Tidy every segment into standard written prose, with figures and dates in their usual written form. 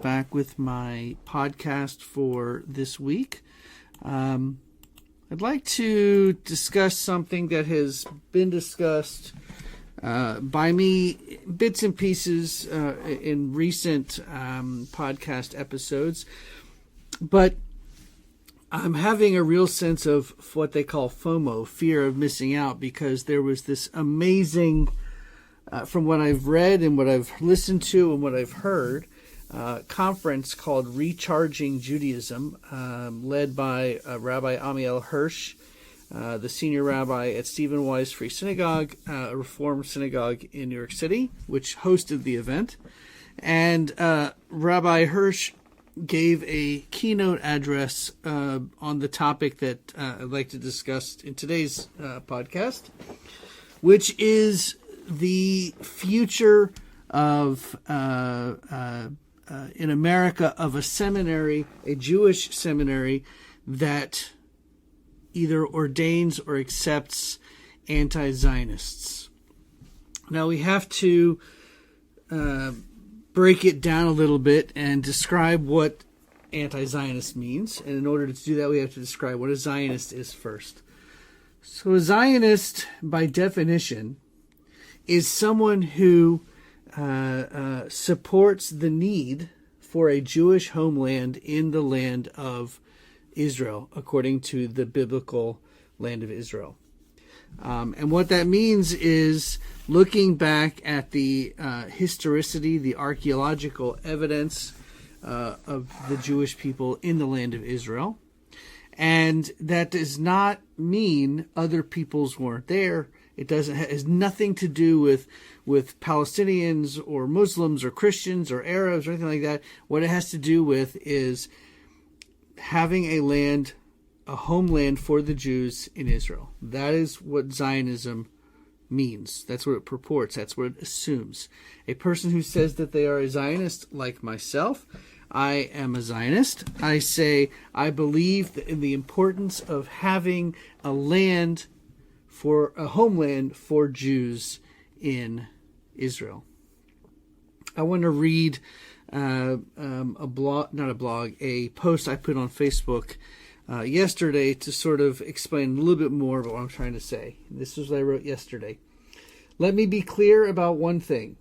back with my podcast for this week. I'd like to discuss something that has been discussed by me, bits and pieces in recent podcast episodes, but I'm having a real sense of what they call FOMO, fear of missing out, because there was this amazing, from what I've read and what I've listened to and what I've heard, conference called Recharging Judaism, led by Rabbi Amiel Hirsch, the senior rabbi at Stephen Wise Free Synagogue, a Reformed synagogue in New York City, which hosted the event. And Rabbi Hirsch gave a keynote address on the topic that I'd like to discuss in today's podcast, which is the future of in America of a seminary, a Jewish seminary that either ordains or accepts anti-Zionists. Now we have to break it down a little bit and describe what anti-Zionist means. And in order to do that, we have to describe what a Zionist is first. So a Zionist, by definition, is someone who supports the need for a Jewish homeland in the land of Israel, according to the biblical land of Israel. And what that means is looking back at the historicity, the archaeological evidence of the Jewish people in the land of Israel. And that does not mean other peoples weren't there. It has nothing to do with Palestinians or Muslims or Christians or Arabs or anything like that. What it has to do with is having a homeland for the Jews in Israel. That is what Zionism means. That's what it purports. That's what it assumes. A person who says that they are a Zionist, like myself, I am a Zionist. I say I believe in the importance of having a homeland for Jews in Israel. I want to read a post I put on Facebook yesterday to sort of explain a little bit more about what I'm trying to say. This is what I wrote yesterday. Let me be clear about one thing.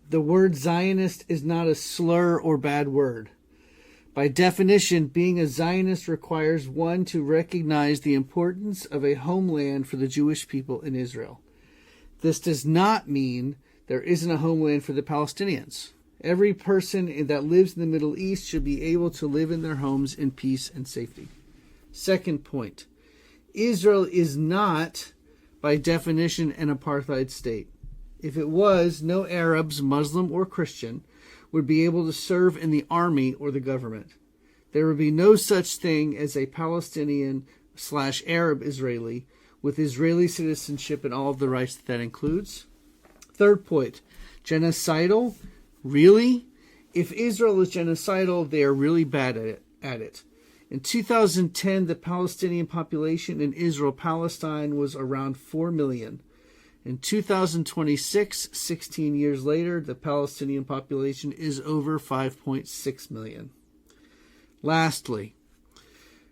The word Zionist is not a slur or bad word. By definition, being a Zionist requires one to recognize the importance of a homeland for the Jewish people in Israel. This does not mean there isn't a homeland for the Palestinians. Every person that lives in the Middle East should be able to live in their homes in peace and safety. Second point, Israel is not, by definition, an apartheid state. If it was, no Arabs, Muslim or Christian, would be able to serve in the army or the government. There would be no such thing as a Palestinian/Arab Israeli with Israeli citizenship and all of the rights that includes. Third point, genocidal. Really? If Israel is genocidal, they are really bad at it. In 2010, the Palestinian population in Israel-Palestine was around 4 million. In 2026, 16 years later, the Palestinian population is over 5.6 million. Lastly,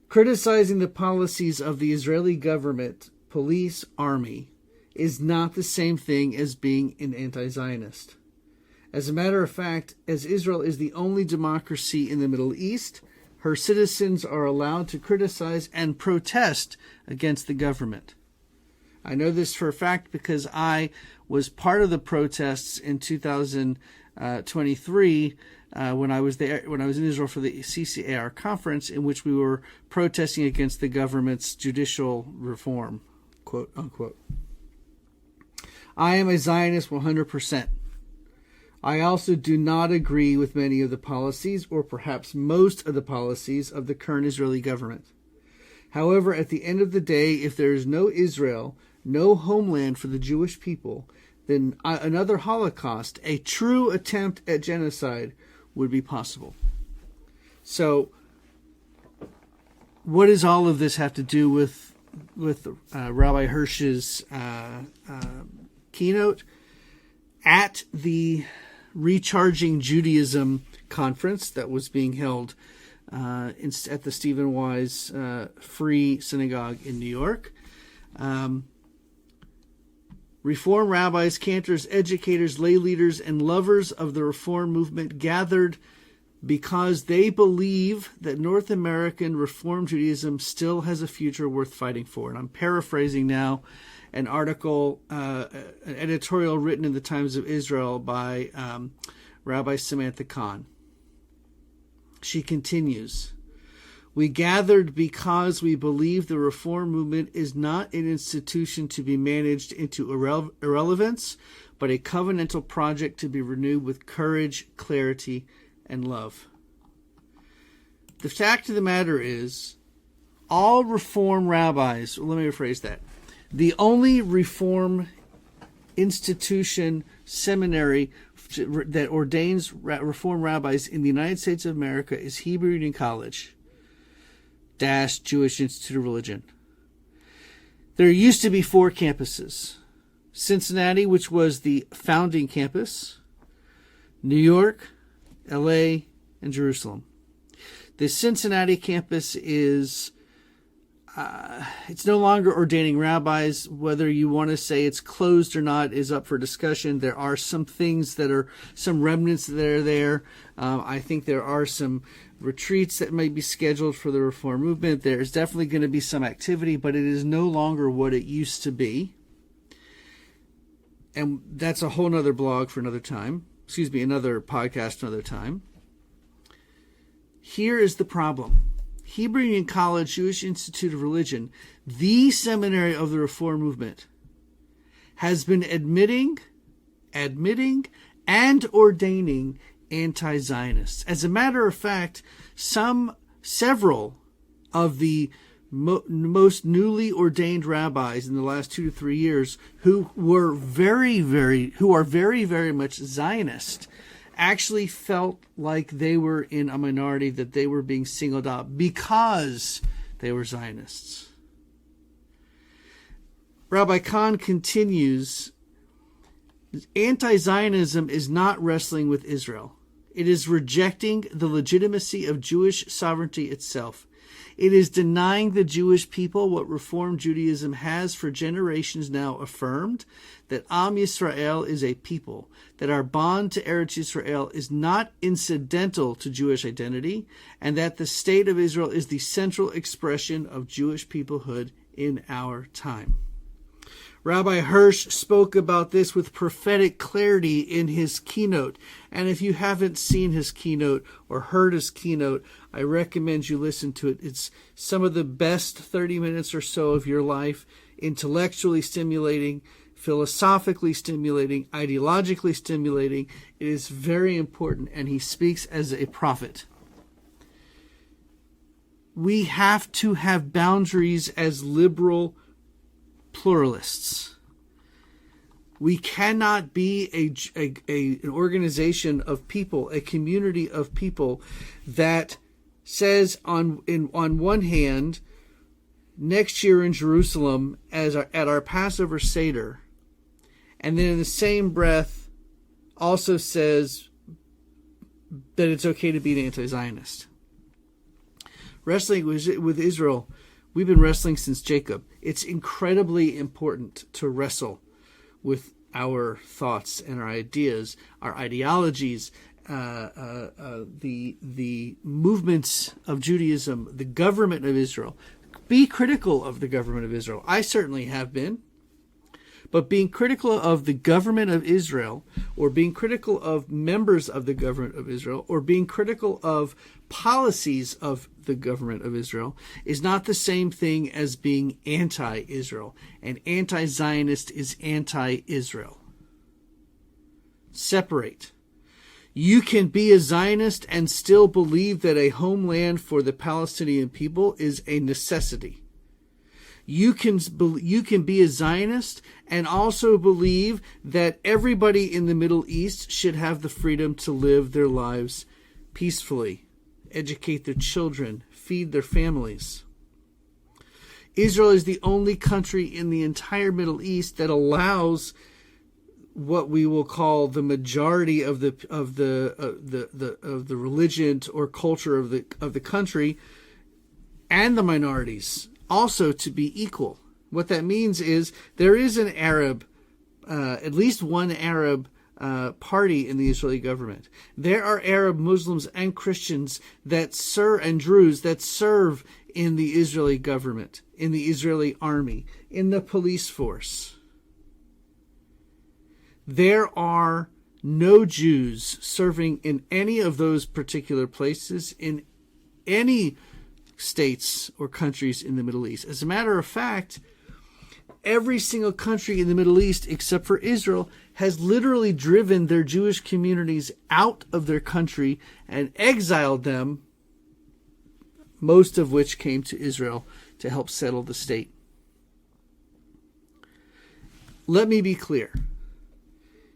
criticizing the policies of the Israeli government, police, army, is not the same thing as being an anti-Zionist. As a matter of fact, as Israel is the only democracy in the Middle East, her citizens are allowed to criticize and protest against the government. I know this for a fact because I was part of the protests in 2023 when I was in Israel for the CCAR conference, in which we were protesting against the government's judicial reform, quote unquote. I am a Zionist 100%. I also do not agree with many of the policies, or perhaps most of the policies, of the current Israeli government. However, at the end of the day, if there is no Israel, no homeland for the Jewish people, then another Holocaust, a true attempt at genocide, would be possible. So, what does all of this have to do with Rabbi Hirsch's keynote? At the Recharging Judaism conference that was being held at the Stephen Wise Free Synagogue in New York. Reform rabbis, cantors, educators, lay leaders, and lovers of the Reform movement gathered because they believe that North American Reform Judaism still has a future worth fighting for. And I'm paraphrasing now an article, an editorial written in the Times of Israel by Rabbi Samantha Kahn. She continues, "We gathered because we believe the Reform movement is not an institution to be managed into irrelevance, but a covenantal project to be renewed with courage, clarity, and love." The fact of the matter is, all Reform rabbis, let me rephrase that, the only Reform institution, seminary that ordains Reform rabbis in the United States of America is Hebrew Union College - Jewish Institute of Religion. There used to be 4 campuses: Cincinnati, which was the founding campus, New York, LA, and Jerusalem. The Cincinnati campus is it's no longer ordaining rabbis. Whether you want to say it's closed or not is up for discussion. There are some things that are, some remnants that are there. I think there are some retreats that might be scheduled for the Reform movement. There's definitely going to be some activity, but it is no longer what it used to be. And that's a whole nother blog for another time. Another podcast another time. Here is the problem. Hebrew Union College, Jewish Institute of Religion, the seminary of the Reform movement, has been admitting and ordaining anti-Zionists. As a matter of fact, several of the most newly ordained rabbis in the last 2 to 3 years who are very, very much Zionist actually felt like they were in a minority, that they were being singled out because they were Zionists. Rabbi Kahn continues, anti-Zionism is not wrestling with Israel. It is rejecting the legitimacy of Jewish sovereignty itself. It is denying the Jewish people what Reform Judaism has for generations now affirmed, that Am Yisrael is a people, that our bond to Eretz Yisrael is not incidental to Jewish identity, and that the state of Israel is the central expression of Jewish peoplehood in our time. Rabbi Hirsch spoke about this with prophetic clarity in his keynote. And if you haven't seen his keynote or heard his keynote, I recommend you listen to it. It's some of the best 30 minutes or so of your life, intellectually stimulating, philosophically stimulating, ideologically stimulating. It is very important, and he speaks as a prophet. We have to have boundaries as liberal pluralists. We cannot be an organization of people, a community of people that says on one hand, next year in Jerusalem at our Passover Seder, and then in the same breath also says that it's okay to be an anti-Zionist. Wrestling with Israel, we've been wrestling since Jacob. It's incredibly important to wrestle with our thoughts and our ideas, our ideologies, the movements of Judaism, the government of Israel. Be critical of the government of Israel. I certainly have been. But being critical of the government of Israel, or being critical of members of the government of Israel, or being critical of policies of the government of Israel is not the same thing as being anti-Israel. And anti-Zionist is anti-Israel. Separate. You can be a Zionist and still believe that a homeland for the Palestinian people is a necessity. You can be a Zionist and also believe that everybody in the Middle East should have the freedom to live their lives peacefully, educate their children, feed their families. Israel is the only country in the entire Middle East that allows what we will call the majority of the religion or culture of the country, and the minorities also to be equal. What that means is there is an Arab, at least one Arab party in the Israeli government. There are Arab Muslims and Christians that serve, and Druze that serve in the Israeli government, in the Israeli army, in the police force. There are no Jews serving in any of those particular places in any states or countries in the Middle East. As a matter of fact, every single country in the Middle East, except for Israel, has literally driven their Jewish communities out of their country and exiled them, most of which came to Israel to help settle the state. Let me be clear.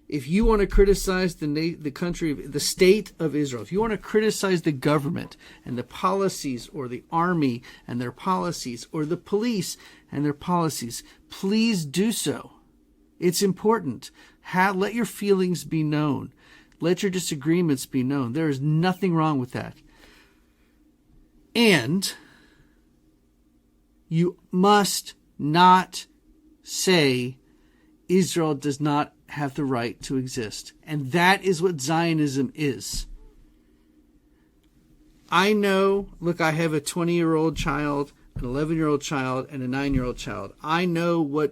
If you want to criticize the country, the state of Israel, if you want to criticize the government and the policies, or the army and their policies, or the police and their policies, please do so. It's important. Let your feelings be known. Let your disagreements be known. There is nothing wrong with that. And you must not say Israel does not have the right to exist. And that is what Zionism is. I know, look, I have a 20-year-old child, an 11-year-old child, and a 9-year-old child. I know what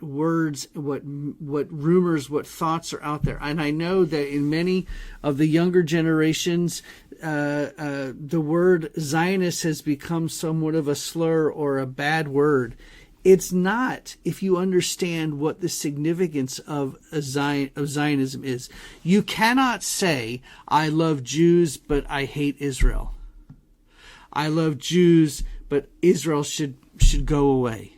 words, what rumors, what thoughts are out there. And I know that in many of the younger generations, the word Zionist has become somewhat of a slur or a bad word. It's not, if you understand what the significance of Zionism is. You cannot say, I love Jews, but I hate Israel. I love Jews, but Israel should go away.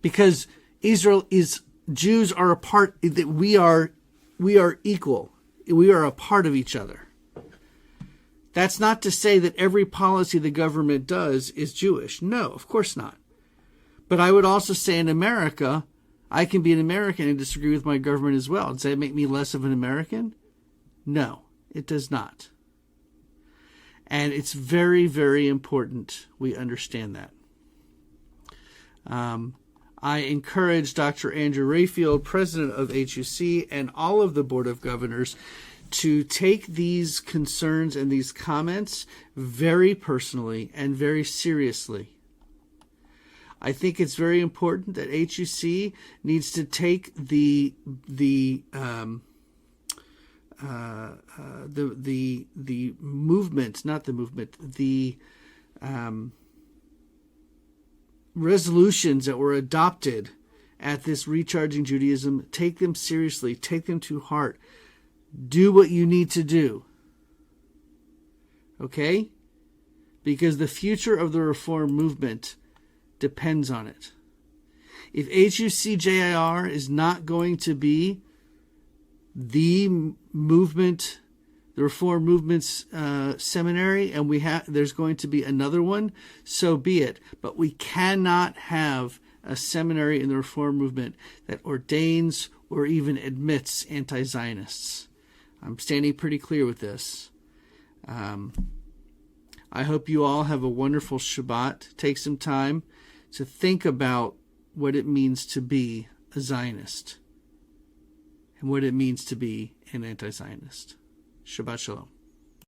Because Jews are a part, that we are equal. We are a part of each other. That's not to say that every policy the government does is Jewish. No, of course not. But I would also say in America, I can be an American and disagree with my government as well. Does that make me less of an American? No, it does not. And it's very, very important we understand that. I encourage Dr. Andrew Rayfield, president of HUC, and all of the Board of Governors to take these concerns and these comments very personally and very seriously. I think it's very important that HUC needs to take the movement, not the movement, the resolutions that were adopted at this Recharging Judaism, take them seriously, take them to heart. Do what you need to do. Okay? Because the future of the Reform movement depends on it. If HUC-JIR is not going to be the movement, the Reform Movement's seminary, and there's going to be another one, so be it. But we cannot have a seminary in the Reform Movement that ordains or even admits anti-Zionists. I'm standing pretty clear with this. I hope you all have a wonderful Shabbat. Take some time to think about what it means to be a Zionist and what it means to be an anti-Zionist. Shabbat Shalom.